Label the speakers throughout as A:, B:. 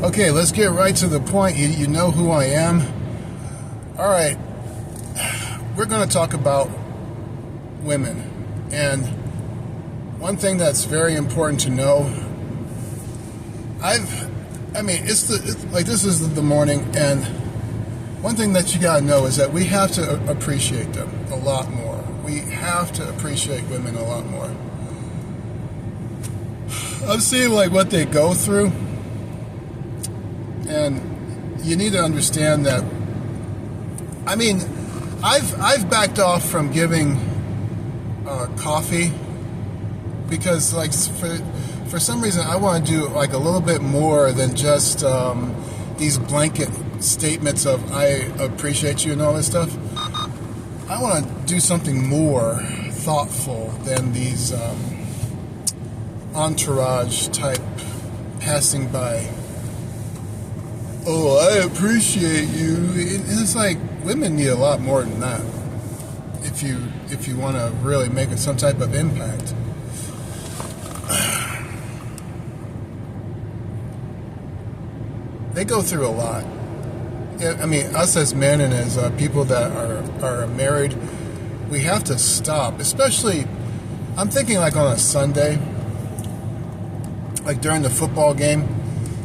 A: Okay, let's get right to the point. You know who I am. All right, we're going to talk about women. And one thing that's very important to know, this is the morning, and one thing that you got to know is that we have to appreciate them a lot more. We have to appreciate women a lot more. I'm seeing what they go through, and you need to understand that. I've backed off from giving coffee because for some reason I want to do a little bit more than just these blanket statements of I appreciate you and all this stuff. I want to do something more thoughtful than these entourage type passing by. Oh, I appreciate you. It's women need a lot more than that if you want to really make some type of impact. They go through a lot. Us as men and as people that are married, we have to stop. Especially, I'm thinking on a Sunday, during the football game,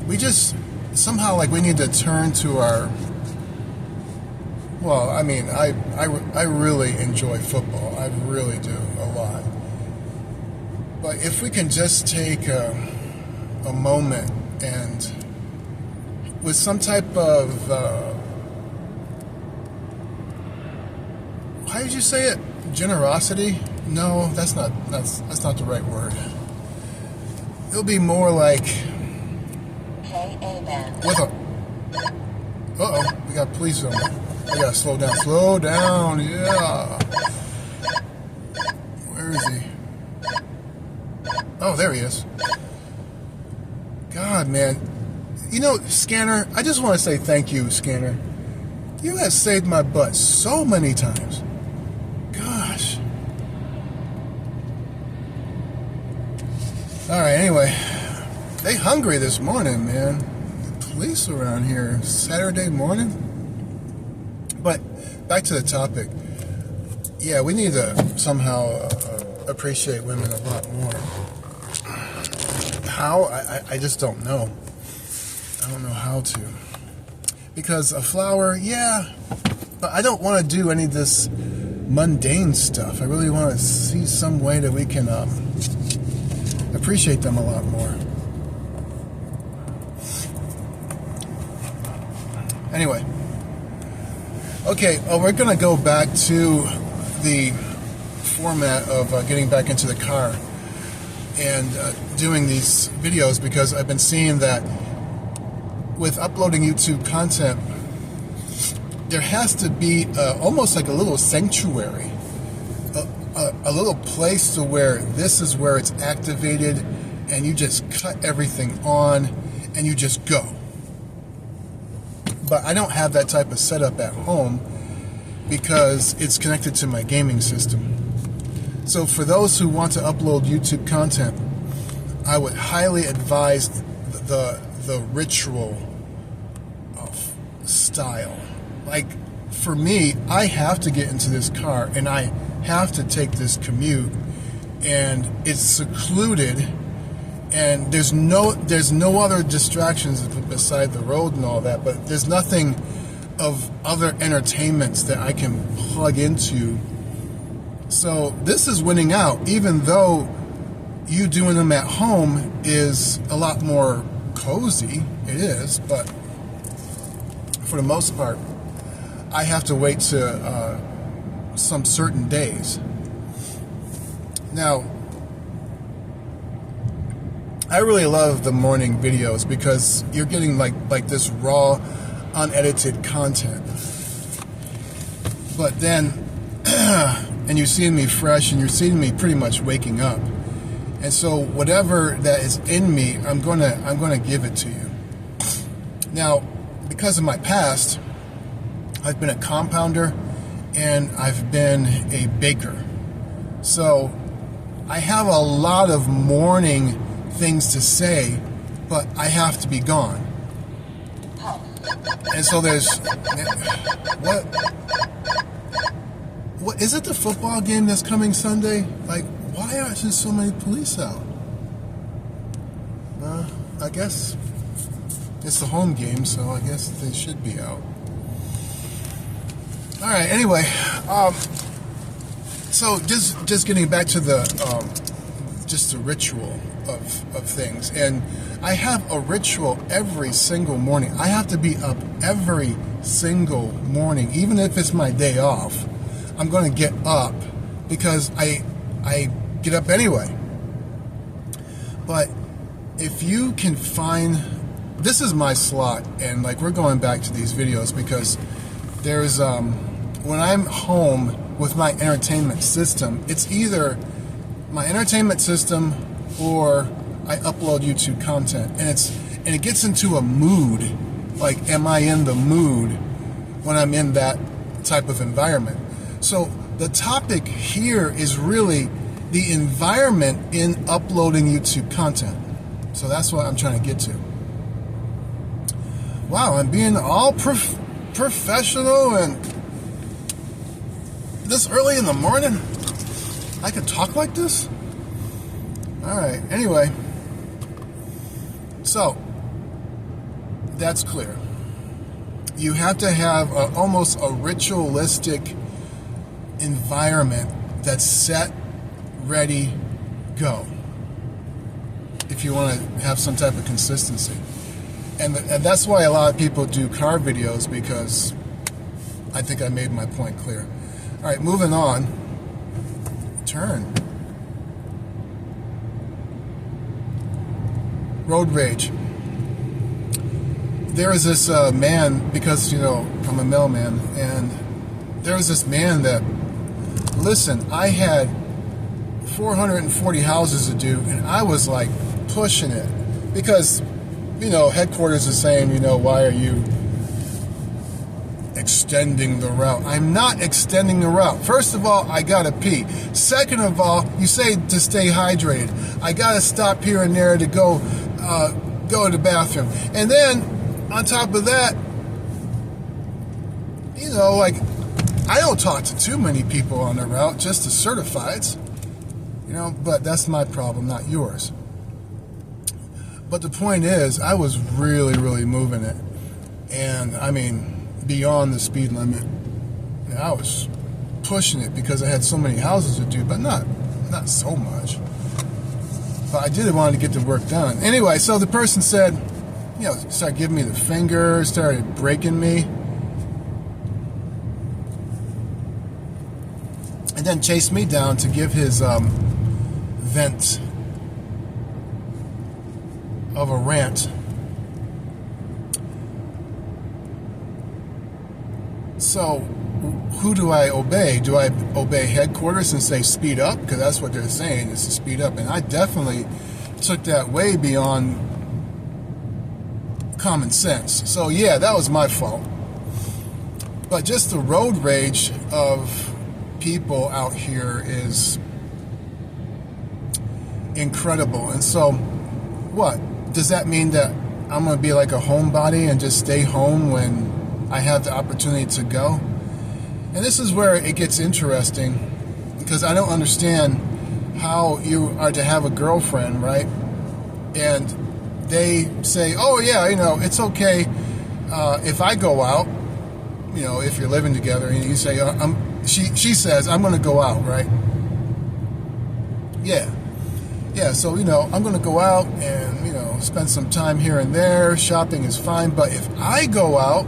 A: we just somehow we need to turn to our. Well, I really enjoy football. I really do a lot. But if we can just take a moment and with some type of how did you say it? Generosity? No, that's not the right word. It'll be more like with a we got police on there. I gotta slow down, yeah. Where is he? Oh, there he is. God, man. Scanner, I just want to say thank you, Scanner. You have saved my butt so many times. Gosh. Alright, anyway. They hungry this morning, man. The police around here. Saturday morning. But back to the topic. Yeah, we need to somehow appreciate women a lot more. How? I just don't know. I don't know how to. Because a flower, yeah, but I don't want to do any of this mundane stuff. I really want to see some way that we can appreciate them a lot more. Anyway. Okay, we're going to go back to the format of getting back into the car and doing these videos, because I've been seeing that with uploading YouTube content, there has to be almost like a little sanctuary, a little place to where this is where it's activated and you just cut everything on and you just go. But I don't have that type of setup at home because it's connected to my gaming system. So for those who want to upload YouTube content, I would highly advise the ritual style. For me, I have to get into this car and I have to take this commute, and it's secluded and there's no other distractions beside the road and all that, but there's nothing of other entertainments that I can plug into. So this is winning out, even though you doing them at home is a lot more cozy. It is, but for the most part, I have to wait to some certain days. Now, I really love the morning videos because you're getting like this raw, unedited content. But then, and you're seeing me fresh, and you're seeing me pretty much waking up. And so whatever that is in me, I'm gonna give it to you. Now, because of my past, I've been a compounder and I've been a baker. So I have a lot of morning things to say, but I have to be gone. And so there's what is it, the football game that's coming Sunday? Like, why aren't there so many police out? I guess it's the home game, so I guess they should be out. All right. Anyway, so just getting back to the just the ritual of things, and I have a ritual every single morning. I have to be up every single morning, even if it's my day off. I'm going to get up because I get up anyway. But if you can find, this is my slot, and like we're going back to these videos because there's when I'm home with my entertainment system, it's either my entertainment system or I upload YouTube content, and it gets into a mood. Like, am I in the mood when I'm in that type of environment? So the topic here is really the environment in uploading YouTube content. So that's what I'm trying to get to. Wow, I'm being all professional and this early in the morning? I could talk like this? Alright, anyway. So, that's clear. You have to have almost a ritualistic environment that's set, ready, go. If you want to have some type of consistency. And that's why a lot of people do car videos, because I think I made my point clear. All right, moving on. Turn. Road rage. There was this man, because, you know, I'm a mailman, and there was this man that, listen, I had 440 houses to do, and I was like pushing it because, you know, headquarters is saying, you know, why are you extending the route? I'm not extending the route. First of all, I gotta pee. Second of all, you say to stay hydrated. I gotta stop here and there to go to the bathroom. And then on top of that, you know, like, I don't talk to too many people on the route, just the certifieds, you know, but that's my problem, not yours. But the point is, I was really, really moving it. And, I mean, beyond the speed limit. And I was pushing it because I had so many houses to do, but not so much. But I did want to get the work done. Anyway, so the person said, you know, started giving me the finger, started breaking me. And then chased me down to give his vent of a rant. So, who do I obey? Do I obey headquarters and say speed up? Because that's what they're saying, is to speed up. And I definitely took that way beyond common sense. So yeah, that was my fault. But just the road rage of people out here is incredible. And so, what? Does that mean that I'm going to be like a homebody and just stay home when I have the opportunity to go? And this is where it gets interesting, because I don't understand how you are to have a girlfriend, right? And they say, oh yeah, you know, it's okay if I go out, you know, if you're living together, and you say, she says, I'm going to go out, right? Yeah, so, you know, I'm going to go out and, you know, spend some time here and there. Shopping is fine. But if I go out,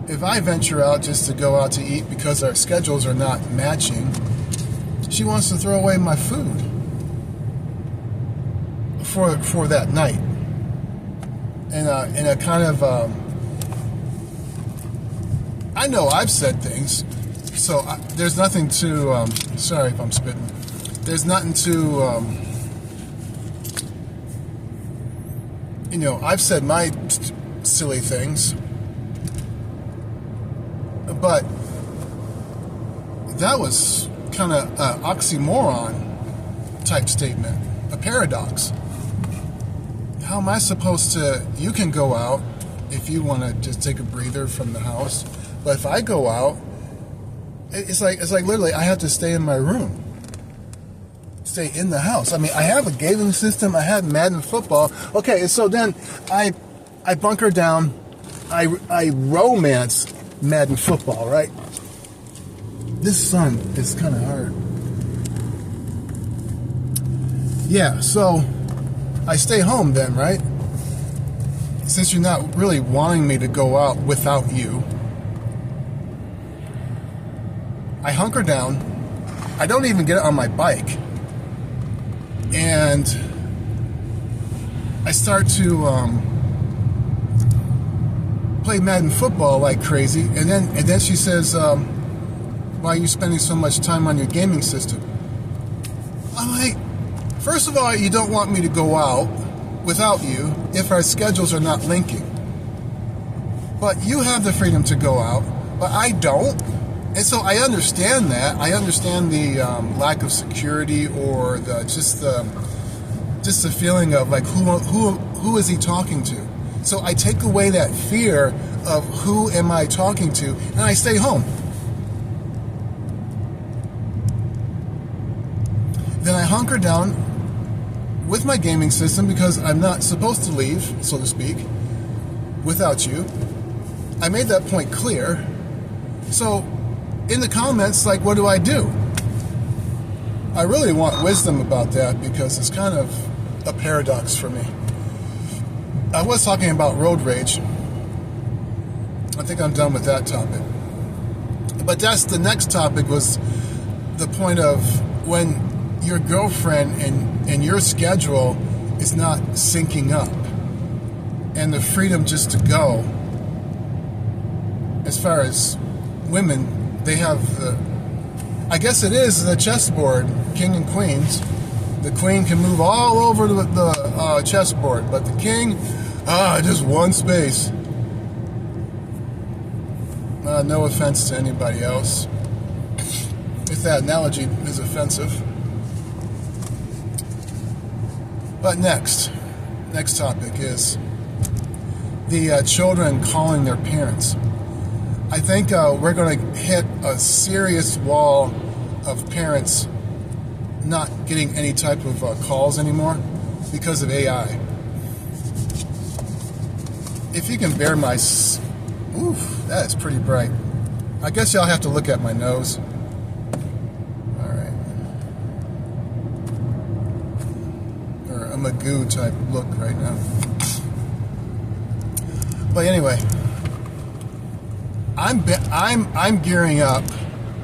A: if I venture out just to go out to eat because our schedules are not matching, she wants to throw away my food for that night. And a kind of, I know I've said things, so there's nothing to, sorry if I'm spitting. There's nothing to, you know, I've said my silly things, but that was kind of an oxymoron type statement, a paradox. How am I supposed to, you can go out if you want to just take a breather from the house. But if I go out, it's like literally I have to stay in my room, stay in the house. I mean, I have a gaming system. I have Madden football. Okay, and so then I bunker down. I romance Madden football, right? This sun is kind of hard. Yeah, so I stay home then, right? Since you're not really wanting me to go out without you, I hunker down. I don't even get on my bike. And I start to play Madden football like crazy. And then she says, why are you spending so much time on your gaming system? I'm like, first of all, you don't want me to go out without you if our schedules are not linking. But you have the freedom to go out, but I don't. And so I understand that. I understand the lack of security, or just the feeling of like who is he talking to? So I take away that fear of who am I talking to, and I stay home. Then I hunker down with my gaming system because I'm not supposed to leave, so to speak, without you. I made that point clear. So in the comments, like, what do? I really want wisdom about that because it's kind of a paradox for me. I was talking about road rage. I think I'm done with that topic. But that's the next topic, was the point of when your girlfriend and your schedule is not syncing up, and the freedom just to go. As far as women, they have I guess it is the chessboard, king and queens. The queen can move all over the chessboard, but the king, just one space. No offense to anybody else, if that analogy is offensive. But next topic is the children calling their parents. I think we're going to hit a serious wall of parents not getting any type of calls anymore because of AI. If you can bear my... Oof, that is pretty bright. I guess y'all have to look at my nose. All right. Or a Magoo type look right now. But anyway, I'm gearing up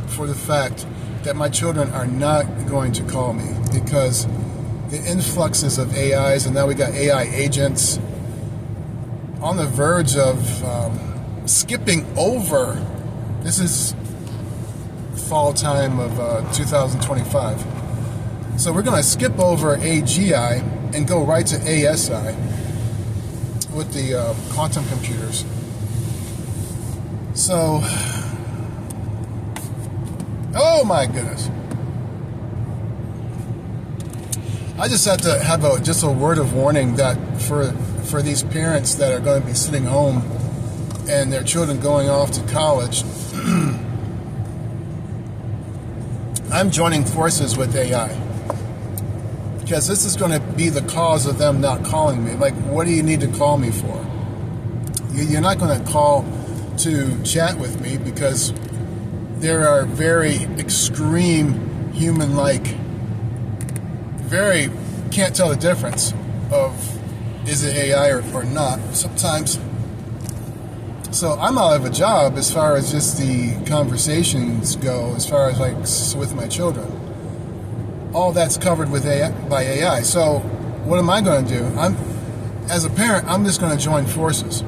A: for the fact that my children are not going to call me because the influxes of AIs, and now we got AI agents on the verge of skipping over. This is fall time of 2025. So we're going to skip over AGI and go right to ASI with the quantum computers. So, oh my goodness. I just have to have just a word of warning that for these parents that are going to be sitting home and their children going off to college, I'm joining forces with AI. Because this is going to be the cause of them not calling me. Like, what do you need to call me for? You're not going to call to chat with me because there are very extreme human-like, very can't tell the difference of is it AI or not sometimes. So I'm out of a job as far as just the conversations go, as far as like with my children. All that's covered with AI, by AI. So what am I going to do? As a parent, I'm just going to join forces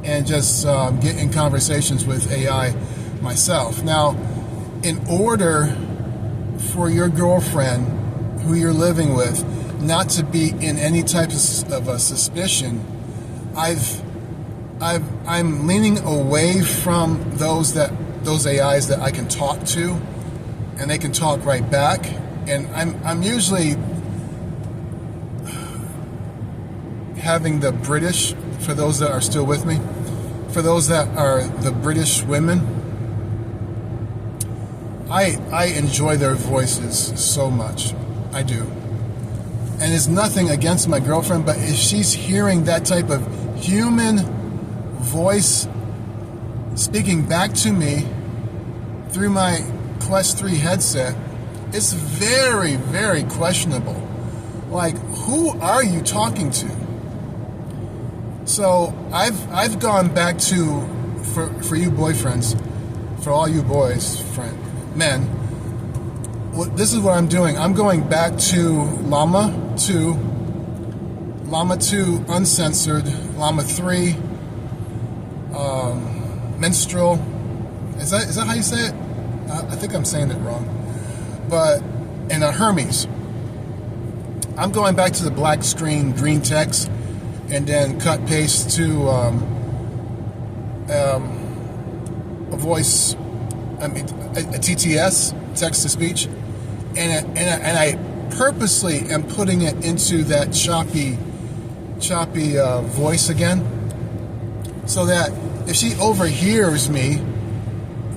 A: and just get in conversations with AI myself. Now, in order for your girlfriend who you're living with not to be in any type of a suspicion, I'm leaning away from those AIs that I can talk to, and they can talk right back. And I'm usually having the British for those that are still with me, for those that are the British women, I enjoy their voices so much. I do. And it's nothing against my girlfriend, but if she's hearing that type of human voice speaking back to me through my Quest 3 headset, it's very, very questionable. Like, who are you talking to? So I've gone back to, for you boyfriends, for all you boys, men, this is what I'm doing. I'm going back to Llama 2, Uncensored, Llama 3, Minstrel. Is that how you say it? I think I'm saying it wrong. But, and a Hermes. I'm going back to the black screen, green text, and then cut paste to a voice, a TTS, text to speech, and I purposely am putting it into that choppy voice again, so that if she overhears me,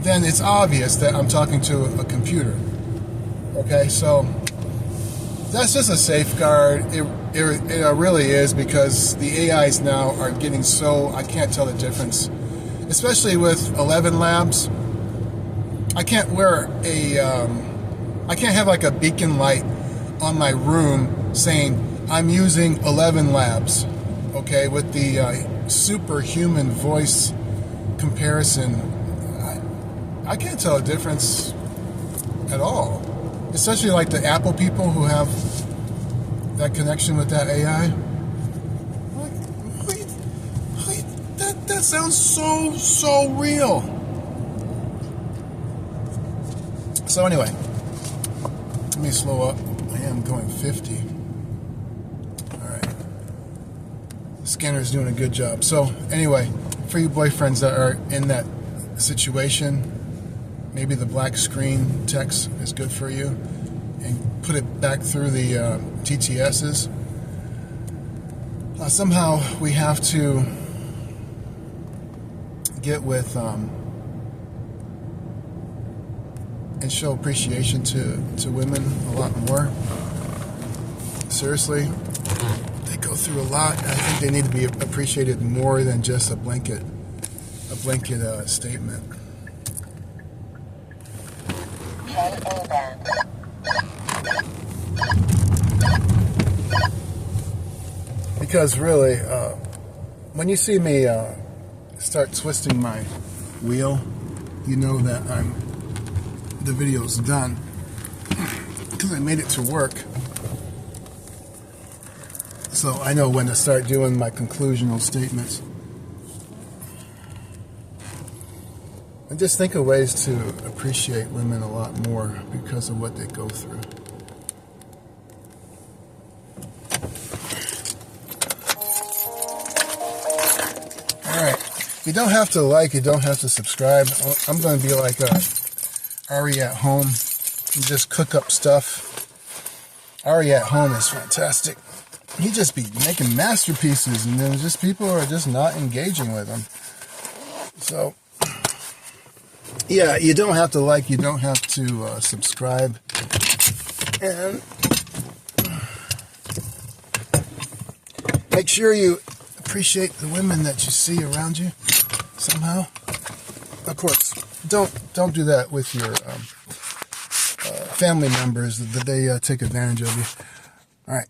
A: then it's obvious that I'm talking to a computer. Okay, so that's just a safeguard. It really is, because the AIs now are getting so, I can't tell the difference. Especially with 11 Labs. I can't I can't have like a beacon light on my room saying I'm using 11 Labs. Okay, with the superhuman voice comparison, I can't tell a difference at all. Especially like the Apple people who have that connection with that AI. Like, that sounds so real. So anyway, let me slow up. I am going 50. All right. The scanner's doing a good job. So anyway, for you boyfriends that are in that situation, maybe the black screen text is good for you, and put it back through the TTSs. Somehow we have to get with and show appreciation to women a lot more. Seriously, they go through a lot, and I think they need to be appreciated more than just a blanket statement. Because really, when you see me start twisting my wheel, you know that the video's done, because I made it to work. So I know when to start doing my conclusional statements. And just think of ways to appreciate women a lot more because of what they go through. Alright, you don't have to like, you don't have to subscribe. I'm going to be like Ari at home and just cook up stuff. Ari at home is fantastic. He just be making masterpieces, and then just people are just not engaging with him. So, yeah, you don't have to like, you don't have to subscribe. And make sure you appreciate the women that you see around you somehow. Of course, don't do that with your family members that they take advantage of you. All right.